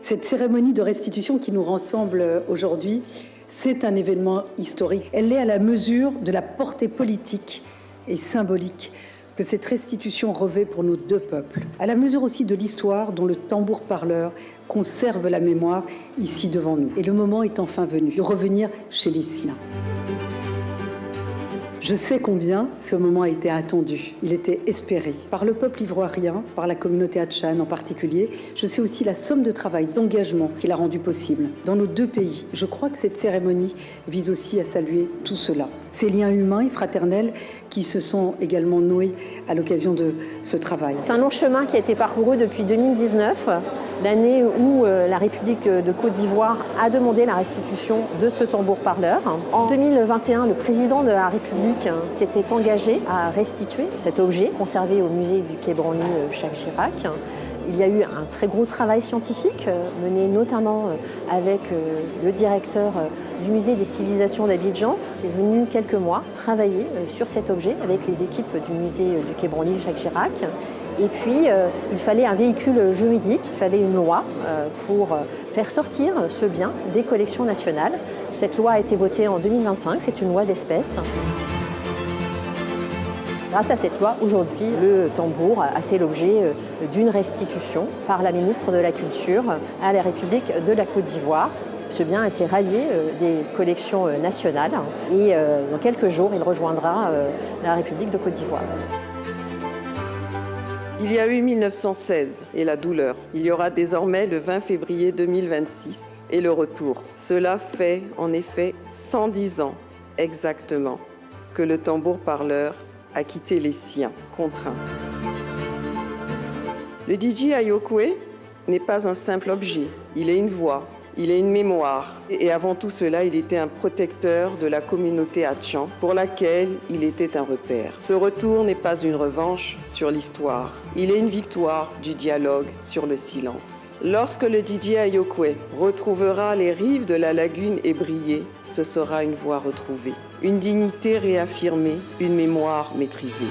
Cette cérémonie de restitution qui nous rassemble aujourd'hui, c'est un événement historique. Elle est à la mesure de la portée politique et symbolique que cette restitution revêt pour nos deux peuples, à la mesure aussi de l'histoire dont le tambour-parleur conserve la mémoire ici devant nous. Et le moment est enfin venu de revenir chez les siens. Je sais combien ce moment a été attendu, il était espéré par le peuple ivoirien, par la communauté Hatchan en particulier. Je sais aussi la somme de travail, d'engagement qu'il a rendu possible dans nos deux pays. Je crois que cette cérémonie vise aussi à saluer tout cela. Ces liens humains et fraternels qui se sont également noués à l'occasion de ce travail. C'est un long chemin qui a été parcouru depuis 2019, l'année où la République de Côte d'Ivoire a demandé la restitution de ce tambour-parleur. En 2021, le président de la République s'était engagé à restituer cet objet conservé au musée du Quai Branly Jacques Chirac. Il y a eu un très gros travail scientifique mené notamment avec le directeur du musée des civilisations d'Abidjan qui est venu quelques mois travailler sur cet objet avec les équipes du musée du Quai Branly Jacques Chirac. Et puis, il fallait un véhicule juridique, il fallait une loi pour faire sortir ce bien des collections nationales. Cette loi a été votée en 2025, c'est une loi d'espèces. Grâce à cette loi, aujourd'hui, le tambour a fait l'objet d'une restitution par la ministre de la Culture à la République de la Côte d'Ivoire. Ce bien a été radié des collections nationales et dans quelques jours, il rejoindra la République de Côte d'Ivoire. Il y a eu 1916 et la douleur. Il y aura désormais le 20 février 2026 et le retour. Cela fait en effet 110 ans exactement que le tambour-parleur a quitté les siens, contraints. Le DJ Ayokwe n'est pas un simple objet, il est une voix, il est une mémoire. Et avant tout cela, il était un protecteur de la communauté Hatchan, pour laquelle il était un repère. Ce retour n'est pas une revanche sur l'histoire, il est une victoire du dialogue sur le silence. Lorsque le DJ Ayokwe retrouvera les rives de la lagune ébriée, ce sera une voix retrouvée, une dignité réaffirmée, une mémoire maîtrisée.